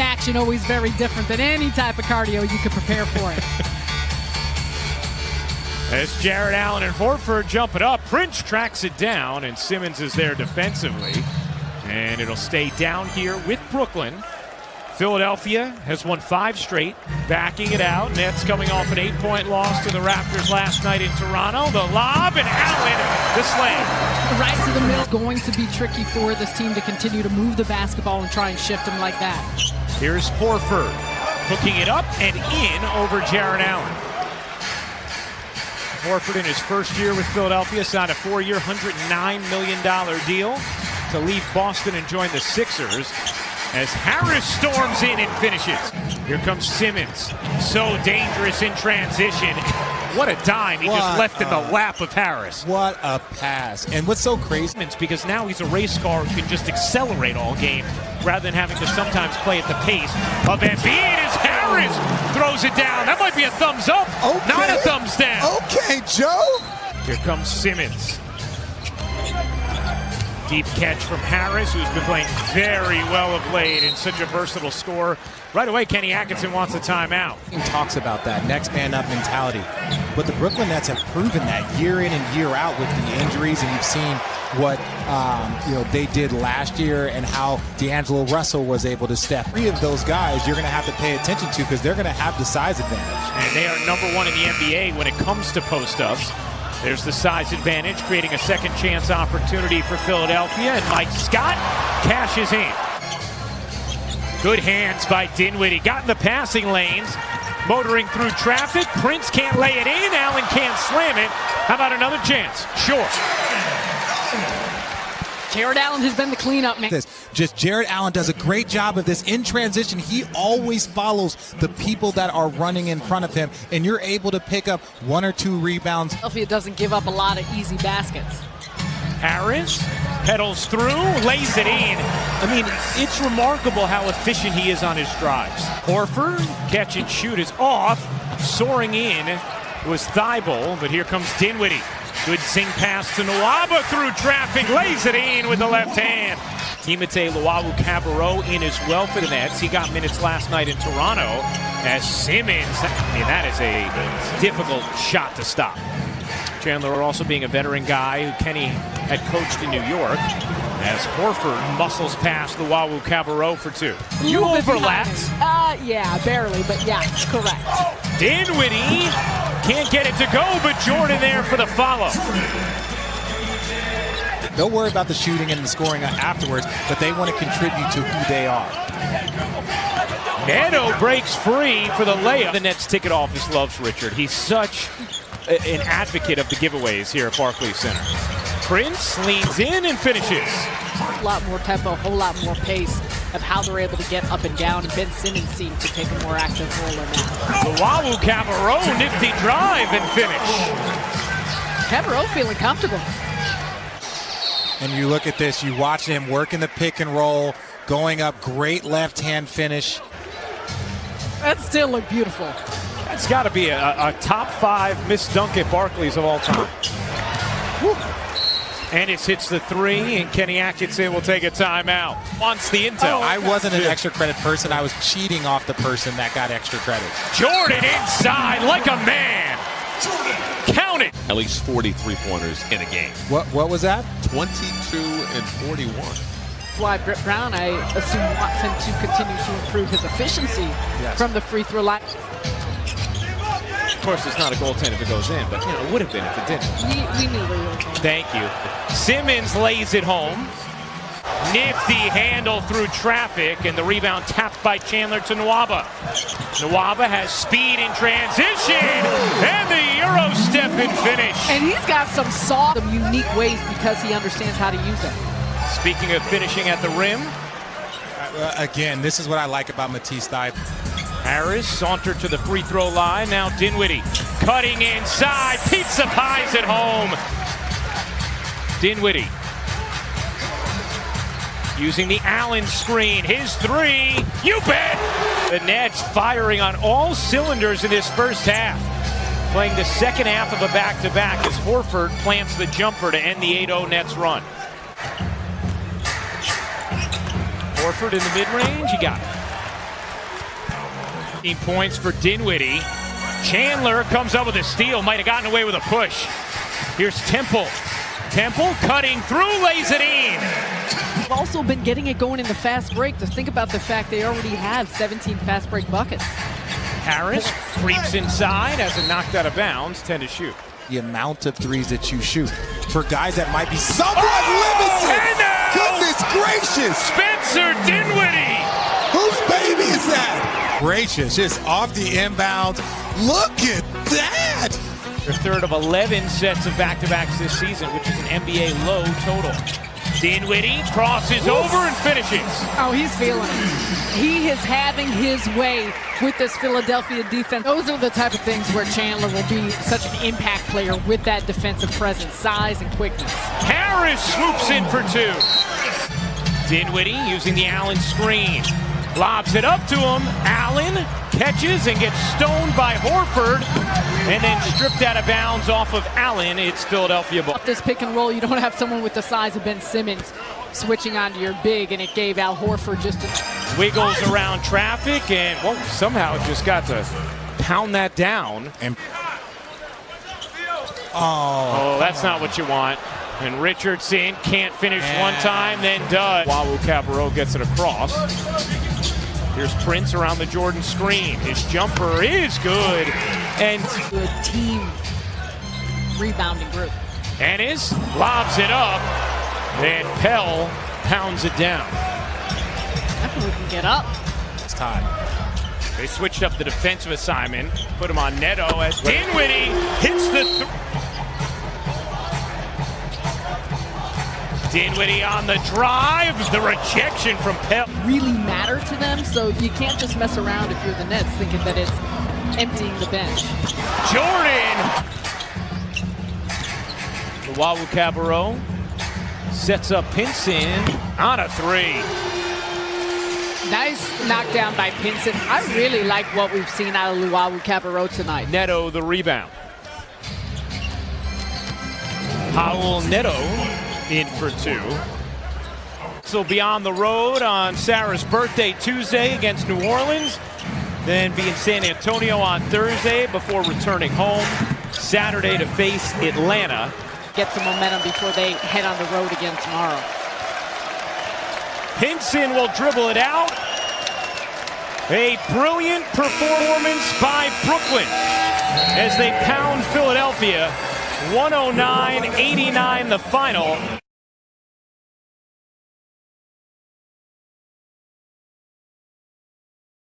action always very different than any type of cardio you could prepare for it. As Jarrett Allen and Horford jump it up, Prince tracks it down, and Simmons is there defensively. And it'll stay down here with Brooklyn. Philadelphia has won 5 straight, backing it out. Nets coming off an 8-point loss to the Raptors last night in Toronto. The lob, and Allen, the slam. Right to the middle, going to be tricky for this team to continue to move the basketball and try and shift them like that. Here's Horford, hooking it up and in over Jarrett Allen. Horford in his first year with Philadelphia signed a 4-year, $109 million deal to leave Boston and join the Sixers. As Harris storms in and finishes. Here comes Simmons. So dangerous in transition. What a dime he just left in the lap of Harris. What a pass. And what's so crazy, because now he's a race car who can just accelerate all game rather than having to sometimes play at the pace of Embiid as Harris throws it down. That might be a thumbs up, not a thumbs down. Okay, Joe. Here comes Simmons. Deep catch from Harris, who's been playing very well of late and such a versatile scorer. Right away, Kenny Atkinson wants a timeout. He talks about that next man up mentality. But the Brooklyn Nets have proven that year in and year out with the injuries, and you've seen what they did last year and how D'Angelo Russell was able to step. 3 of those guys you're going to have to pay attention to because they're going to have the size advantage. And they are number 1 in the NBA when it comes to post-ups. There's the size advantage, creating a second chance opportunity for Philadelphia, and Mike Scott cashes in. Good hands by Dinwiddie. Got in the passing lanes, motoring through traffic. Prince can't lay it in. Allen can't slam it. How about another chance? Sure. Jarrett Allen has been the cleanup man. Jarrett Allen does a great job of this in transition. He always follows the people that are running in front of him, and you're able to pick up 1 or 2 rebounds. Philadelphia doesn't give up a lot of easy baskets. Harris pedals through, lays it in. I mean, it's remarkable how efficient he is on his drives. Horford, catch and shoot is off. Soaring in was Thibault, but here comes Dinwiddie. Good sing pass to Nwaba through traffic, lays it in with the left hand. Timothé Luwawu-Cabarrot in as well for the Nets. He got minutes last night in Toronto as Simmons. I mean, that is a difficult shot to stop. Chandler also being a veteran guy who Kenny had coached in New York as Horford muscles past Luwawu-Cabarrot for 2. You overlapped. Yeah, barely, but yeah, it's correct. Dinwiddie can't get it to go, but Jordan there for the follow. They'll worry about the shooting and the scoring afterwards, but they want to contribute to who they are. Neto breaks free for the layup. The Nets ticket office loves Richard. He's such an advocate of the giveaways here at Barclays Center. Prince leans in and finishes. A lot more tempo, a whole lot more pace of how they're able to get up and down. Ben Simmons seemed to take a more active role in that. Luwawu-Cabarrot, nifty drive and finish. Cabarrot feeling comfortable. And you look at this, you watch him working the pick and roll, going up, great left-hand finish. That still looked beautiful. That's got to be a top 5 missed dunk at Barclays of all time. Woo. And it hits the 3, and Kenny Atkinson will take a timeout. Wants the intel. I wasn't an extra credit person. I was cheating off the person that got extra credit. Jordan inside like a man. Count it. At least 40 three-pointers in a game. What was that? 22 and 41. Why Brett Brown, I assume, wants him to continue to improve his efficiency from the free throw line. Of course, it's not a goaltender if it goes in, but it would have been if it didn't. We knew where you were going. Thank you. Simmons lays it home. Nifty handle through traffic, and the rebound tapped by Chandler to Nwaba. Nwaba has speed in transition, and the Euro step and finish. And he's got some unique ways because he understands how to use it. Speaking of finishing at the rim. Again, this is what I like about Matisse Thybulle. Harris sauntered to the free throw line. Now Dinwiddie cutting inside. Pizza pies at home. Dinwiddie using the Allen screen. His 3. You bet! The Nets firing on all cylinders in this first half. Playing the second half of a back-to-back as Horford plants the jumper to end the 8-0 Nets run. Horford in the mid-range. He got it. 15 points for Dinwiddie. Chandler comes up with a steal, might have gotten away with a push. Here's Temple. Temple cutting through, lays it in. They've also been getting it going in the fast break. To think about the fact they already have 17 fast break buckets. Harris creeps inside, has it knocked out of bounds, 10 to shoot. The amount of threes that you shoot for guys that might be somewhat limited. Goodness gracious! Spencer Dinwiddie! Whose baby is that? Gracious, just off the inbound. Look at that! Their third of 11 sets of back-to-backs this season, which is an NBA low total. Dinwiddie crosses over and finishes. Oh, he's feeling it. He is having his way with this Philadelphia defense. Those are the type of things where Chandler will be such an impact player with that defensive presence, size, and quickness. Harris swoops in for 2. Dinwiddie using the Allen screen. Lobs it up to him. Allen catches and gets stoned by Horford, and then stripped out of bounds off of Allen. It's Philadelphia ball. Off this pick and roll, you don't have someone with the size of Ben Simmons switching onto your big, and it gave Al Horford just a... Wiggles around traffic, and somehow just got to pound that down. And oh, that's not what you want. And Richardson can't finish one time, then does. Wawu-Cabarrot gets it across. Here's Prince around the Jordan screen. His jumper is good. And good team rebounding group. Ennis lobs it up. And Pell pounds it down. I think we can get up. it's time. They switched up the defensive assignment. Put him on Neto as Dinwiddie hits the Dinwiddie on the drive, the rejection from Pell. Really matter to them, so you can't just mess around if you're the Nets thinking that it's emptying the bench. Jordan! The Wawu-Cabarrot sets up Pinson on a 3. Nice knockdown by Pinson. I really like what we've seen out of Wawu-Cabarrot tonight. Neto the rebound. Raul Neto in for 2. So be on the road on Sarah's birthday Tuesday against New Orleans. Then be in San Antonio on Thursday before returning home Saturday to face Atlanta. Get some momentum before they head on the road again tomorrow. Pinson will dribble it out. A brilliant performance by Brooklyn as they pound Philadelphia. 109-89 the final.